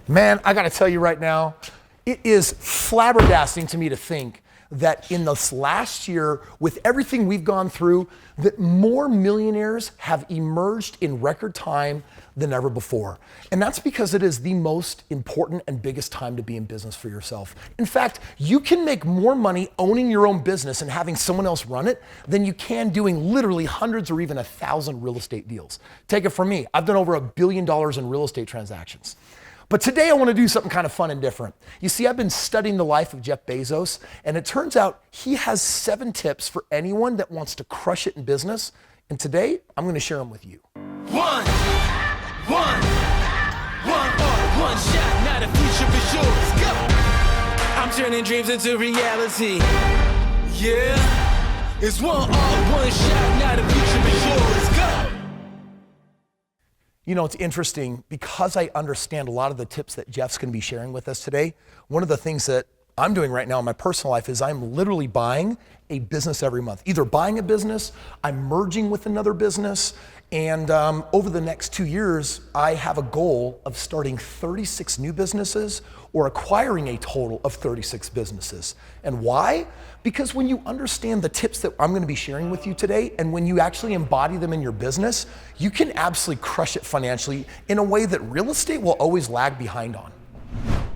Man, I gotta tell you right now, it is flabbergasting to me to think that in this last year, with everything we've gone through, that more millionaires have emerged in record time than ever before. And that's because it is the most important and biggest time to be in business for yourself. In fact, you can make more money owning your own business and having someone else run it than you can doing literally hundreds or even 1,000 real estate deals. Take it from me, I've done over $1 billion in real estate transactions. But today I want to do something kind of fun and different. You see, I've been studying the life of Jeff Bezos, and it turns out he has 7 tips for anyone that wants to crush it in business. And today, I'm going to share them with you. One shot, now the future is yours. Go! I'm turning dreams into reality. Yeah, it's one shot, now the future is yours. Go! You know, it's interesting because I understand a lot of the tips that Jeff's going to be sharing with us today. One of the things that I'm doing right now in my personal life is I'm literally buying a business every month. Either buying a business, I'm merging with another business, and over the next 2 years, I have a goal of starting 36 new businesses or acquiring a total of 36 businesses. And why? Because when you understand the tips that I'm going to be sharing with you today, and when you actually embody them in your business, you can absolutely crush it financially in a way that real estate will always lag behind on.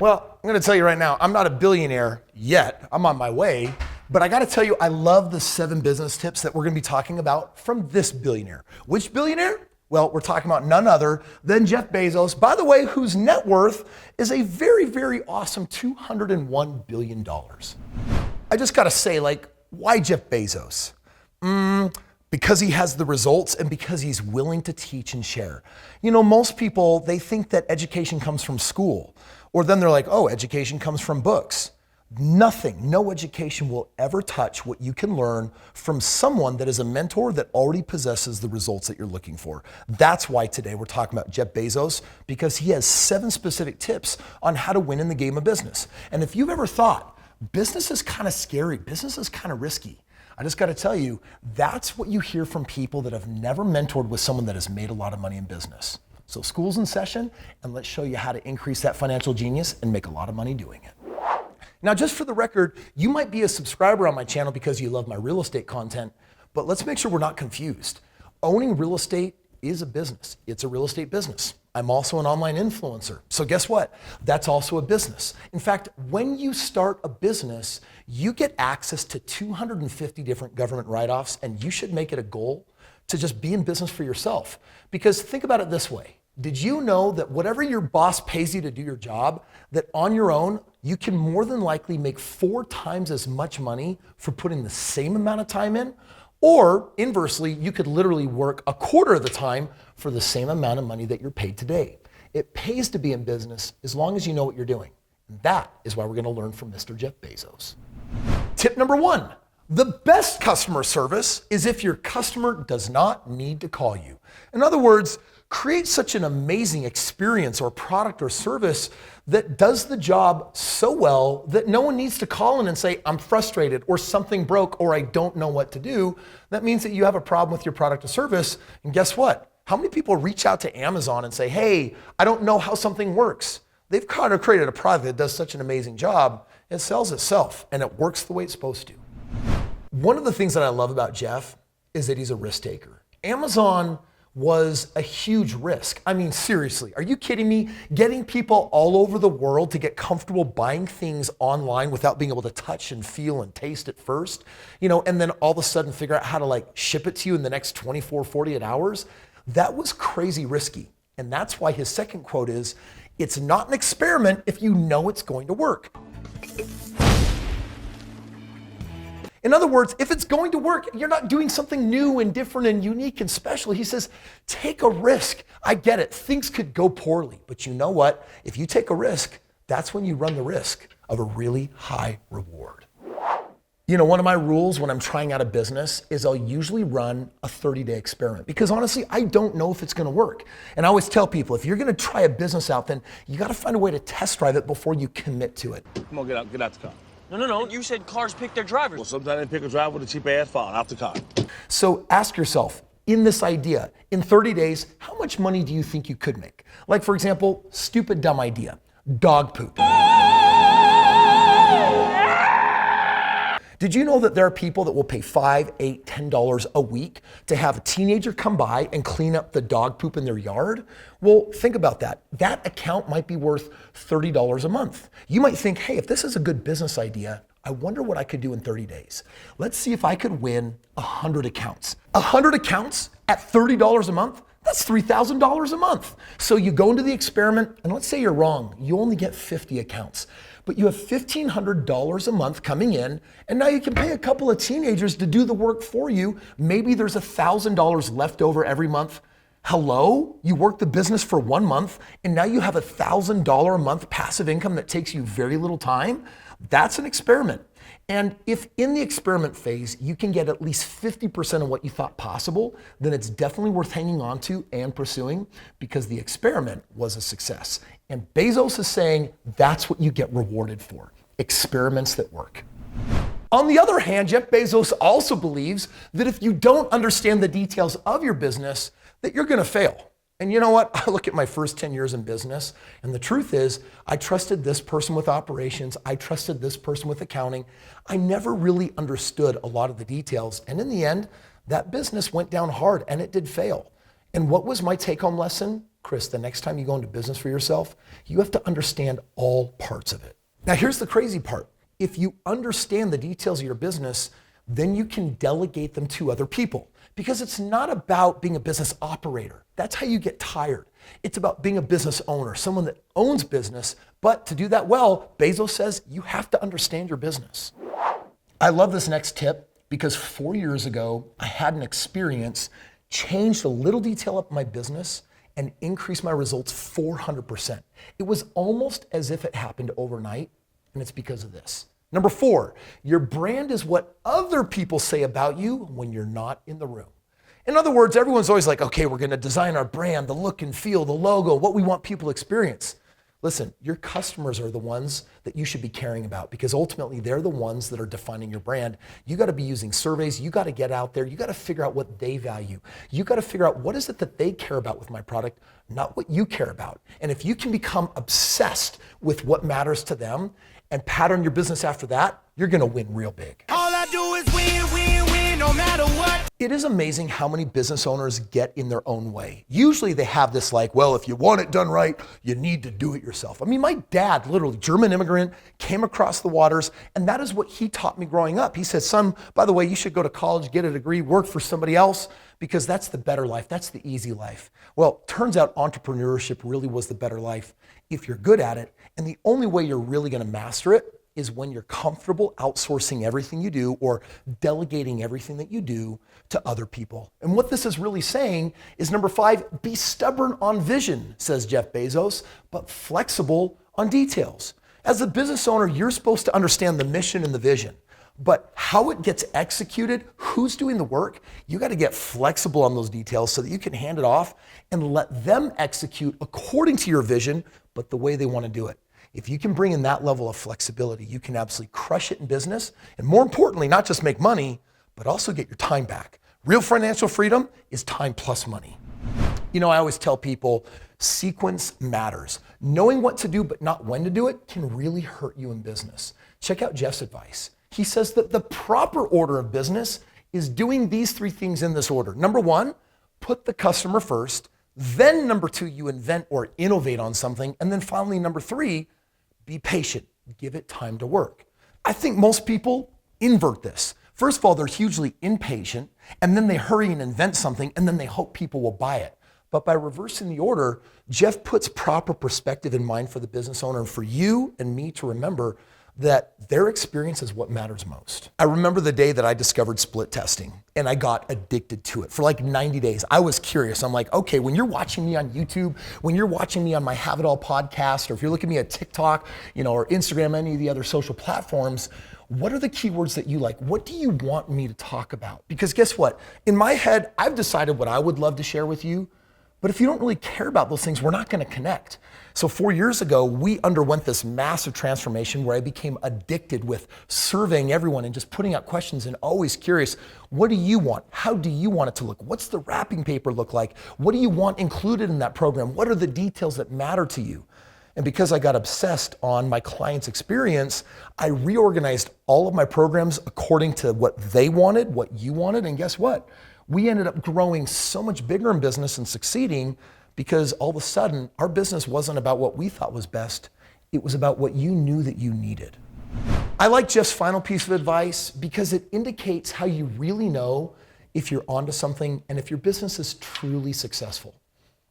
Well, I'm going to tell you right now, I'm not a billionaire yet. I'm on my way. But I got to tell you, I love the 7 business tips that we're going to be talking about from this billionaire. Which billionaire? Well, we're talking about none other than Jeff Bezos, by the way, whose net worth is a very, very awesome $201 billion. I just got to say, why Jeff Bezos? Because he has the results and because he's willing to teach and share. You know, most people, they think that education comes from school, or then they're like, oh, education comes from books. Nothing, no education will ever touch what you can learn from someone that is a mentor that already possesses the results that you're looking for. That's why today we're talking about Jeff Bezos, because he has 7 specific tips on how to win in the game of business. And if you've ever thought, business is kind of scary, business is kind of risky, I just got to tell you, that's what you hear from people that have never mentored with someone that has made a lot of money in business. So school's in session, and let's show you how to increase that financial genius and make a lot of money doing it. Now, just for the record, you might be a subscriber on my channel because you love my real estate content, but let's make sure we're not confused. Owning real estate is a business. It's a real estate business. I'm also an online influencer. So guess what? That's also a business. In fact, when you start a business, you get access to 250 different government write-offs, and you should make it a goal to just be in business for yourself. Because think about it this way. Did you know that whatever your boss pays you to do your job, that on your own, you can more than likely make 4 times as much money for putting the same amount of time in? Or inversely, you could literally work a quarter of the time for the same amount of money that you're paid today. It pays to be in business as long as you know what you're doing. And that is why we're going to learn from Mr. Jeff Bezos. Tip number 1. The best customer service is if your customer does not need to call you. In other words, create such an amazing experience or product or service that does the job so well that no one needs to call in and say, I'm frustrated, or something broke, or I don't know what to do. That means that you have a problem with your product or service. And guess what? How many people reach out to Amazon and say, hey, I don't know how something works? They've kind of created a product that does such an amazing job. It sells itself, and it works the way it's supposed to. One of the things that I love about Jeff is that he's a risk taker. Amazon was a huge risk. I mean, seriously, are you kidding me? Getting people all over the world to get comfortable buying things online without being able to touch and feel and taste it first, and then all of a sudden figure out how to ship it to you in the next 24, 48 hours. That was crazy risky. And that's why his second quote is, it's not an experiment if you know it's going to work. In other words, if it's going to work, you're not doing something new and different and unique and special. He says, take a risk. I get it. Things could go poorly. But you know what? If you take a risk, that's when you run the risk of a really high reward. One of my rules when I'm trying out a business is I'll usually run a 30-day experiment because honestly, I don't know if it's going to work. And I always tell people, if you're going to try a business out, then you got to find a way to test drive it before you commit to it. Come on, get out the car. No. You said cars pick their drivers. Well, sometimes they pick a driver with a cheap-ass phone off the car. So ask yourself, in this idea, in 30 days, how much money do you think you could make? Like, for example, stupid, dumb idea. Dog poop. Did you know that there are people that will pay $5, $8, $10 a week to have a teenager come by and clean up the dog poop in their yard? Well, think about that. That account might be worth $30 a month. You might think, hey, if this is a good business idea, I wonder what I could do in 30 days. Let's see if I could win 100 accounts. 100 accounts at $30 a month? That's $3,000 a month. So you go into the experiment, and let's say you're wrong. You only get 50 accounts. But you have $1,500 a month coming in, and now you can pay a couple of teenagers to do the work for you. Maybe there's $1,000 left over every month. Hello? You work the business for 1 month, and now you have $1,000 a month passive income that takes you very little time. That's an experiment. And if in the experiment phase, you can get at least 50% of what you thought possible, then it's definitely worth hanging on to and pursuing because the experiment was a success. And Bezos is saying that's what you get rewarded for, experiments that work. On the other hand, Jeff Bezos also believes that if you don't understand the details of your business, that you're gonna fail. And you know what? I look at my first 10 years in business, and the truth is, I trusted this person with operations, I trusted this person with accounting. I never really understood a lot of the details, and in the end, that business went down hard and it did fail. And what was my take-home lesson? Kris, the next time you go into business for yourself, you have to understand all parts of it. Now here's the crazy part. If you understand the details of your business, then you can delegate them to other people. Because it's not about being a business operator. That's how you get tired. It's about being a business owner, someone that owns business. But to do that well, Bezos says you have to understand your business. I love this next tip because 4 years ago, I had an experience, changed a little detail of my business and increased my results 400%. It was almost as if it happened overnight, and it's because of this. Number 4, your brand is what other people say about you when you're not in the room. In other words, everyone's always like, okay, we're gonna design our brand, the look and feel, the logo, what we want people to experience. Listen, your customers are the ones that you should be caring about because ultimately they're the ones that are defining your brand. You gotta be using surveys, you gotta get out there, you gotta figure out what they value. You gotta figure out what is it that they care about with my product, not what you care about. And if you can become obsessed with what matters to them and pattern your business after that, you're gonna win real big. All I do is win, win, win, no matter what. It is amazing how many business owners get in their own way. Usually they have this like, well, if you want it done right, you need to do it yourself. I mean, my dad, literally German immigrant, came across the waters, and that is what he taught me growing up. He said, son, by the way, you should go to college, get a degree, work for somebody else, because that's the better life, that's the easy life. Well, turns out entrepreneurship really was the better life if you're good at it, and the only way you're really gonna master it is when you're comfortable outsourcing everything you do or delegating everything that you do to other people. And what this is really saying is number 5, be stubborn on vision, says Jeff Bezos, but flexible on details. As a business owner, you're supposed to understand the mission and the vision, but how it gets executed, who's doing the work, you got to get flexible on those details so that you can hand it off and let them execute according to your vision, but the way they want to do it. If you can bring in that level of flexibility, you can absolutely crush it in business. And more importantly, not just make money, but also get your time back. Real financial freedom is time plus money. You know, I always tell people sequence matters. Knowing what to do, but not when to do it can really hurt you in business. Check out Jeff's advice. He says that the proper order of business is doing these 3 things in this order. Number 1, put the customer first. Then number 2, you invent or innovate on something. And then finally, number 3, be patient, give it time to work. I think most people invert this. First of all, they're hugely impatient, and then they hurry and invent something, and then they hope people will buy it. But by reversing the order, Jeff puts proper perspective in mind for the business owner and for you and me to remember that their experience is what matters most. I remember the day that I discovered split testing and I got addicted to it for like 90 days. I was curious. I'm like, okay, when you're watching me on YouTube, when you're watching me on my Have It All podcast, or if you're looking at me at TikTok, or Instagram, any of the other social platforms, what are the keywords that you like? What do you want me to talk about? Because guess what? In my head, I've decided what I would love to share with you. But if you don't really care about those things, we're not going to connect. So 4 years ago, we underwent this massive transformation where I became addicted with surveying everyone and just putting out questions and always curious, what do you want? How do you want it to look? What's the wrapping paper look like? What do you want included in that program? What are the details that matter to you? And because I got obsessed on my client's experience, I reorganized all of my programs according to what they wanted, what you wanted, and guess what? We ended up growing so much bigger in business and succeeding because all of a sudden, our business wasn't about what we thought was best. It was about what you knew that you needed. I like Jeff's final piece of advice because it indicates how you really know if you're onto something and if your business is truly successful.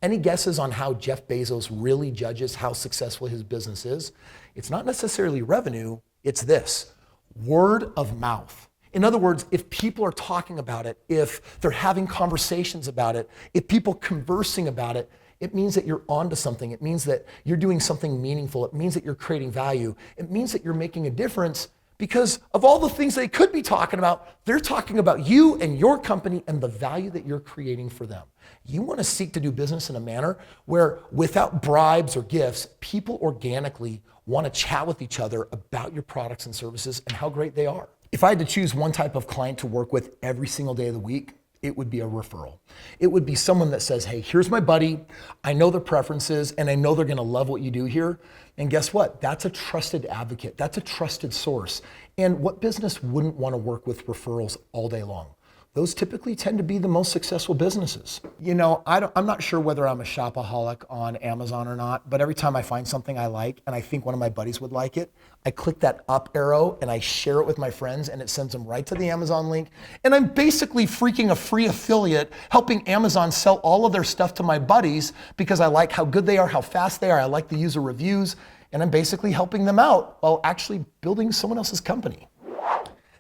Any guesses on how Jeff Bezos really judges how successful his business is? It's not necessarily revenue, it's this, word of mouth. In other words, if people are talking about it, if they're having conversations about it, if people conversing about it, it means that you're onto something. It means that you're doing something meaningful. It means that you're creating value. It means that you're making a difference because of all the things they could be talking about, they're talking about you and your company and the value that you're creating for them. You want to seek to do business in a manner where without bribes or gifts, people organically want to chat with each other about your products and services and how great they are. If I had to choose one type of client to work with every single day of the week, it would be a referral. It would be someone that says, hey, here's my buddy. I know their preferences and I know they're gonna love what you do here. And guess what? That's a trusted advocate. That's a trusted source. And what business wouldn't wanna work with referrals all day long? Those typically tend to be the most successful businesses. You know, I'm not sure whether I'm a shopaholic on Amazon or not, but every time I find something I like and I think one of my buddies would like it, I click that up arrow and I share it with my friends and it sends them right to the Amazon link. And I'm basically freaking a free affiliate helping Amazon sell all of their stuff to my buddies because I like how good they are, how fast they are, I like the user reviews, and I'm basically helping them out while actually building someone else's company.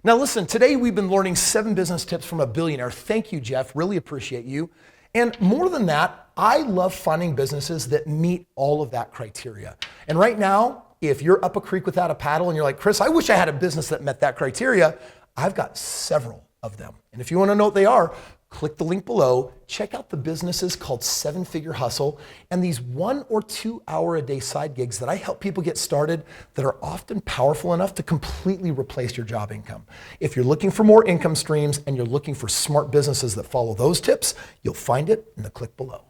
Now listen, today we've been learning 7 business tips from a billionaire. Thank you, Jeff, really appreciate you. And more than that, I love finding businesses that meet all of that criteria. And right now, if you're up a creek without a paddle and you're like, Kris, I wish I had a business that met that criteria, I've got several of them. And if you wanna know what they are, click the link below, check out the businesses called 7-Figure Hustle and these 1 or 2 hour a day side gigs that I help people get started that are often powerful enough to completely replace your job income. If you're looking for more income streams and you're looking for smart businesses that follow those tips, you'll find it in the click below.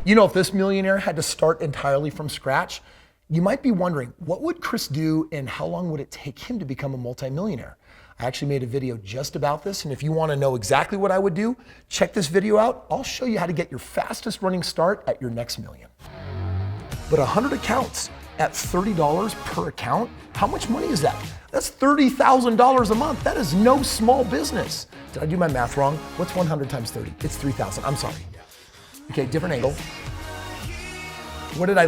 You know, if this millionaire had to start entirely from scratch, you might be wondering, what would Kris do and how long would it take him to become a multimillionaire? I actually made a video just about this, and if you want to know exactly what I would do, check this video out. I'll show you how to get your fastest running start at your next million. But 100 accounts at $30 per account, how much money is that? That's $30,000 a month. That is no small business. Did I do my math wrong? What's 100 times 30? It's 3,000. I'm sorry. Okay, different angle. What did I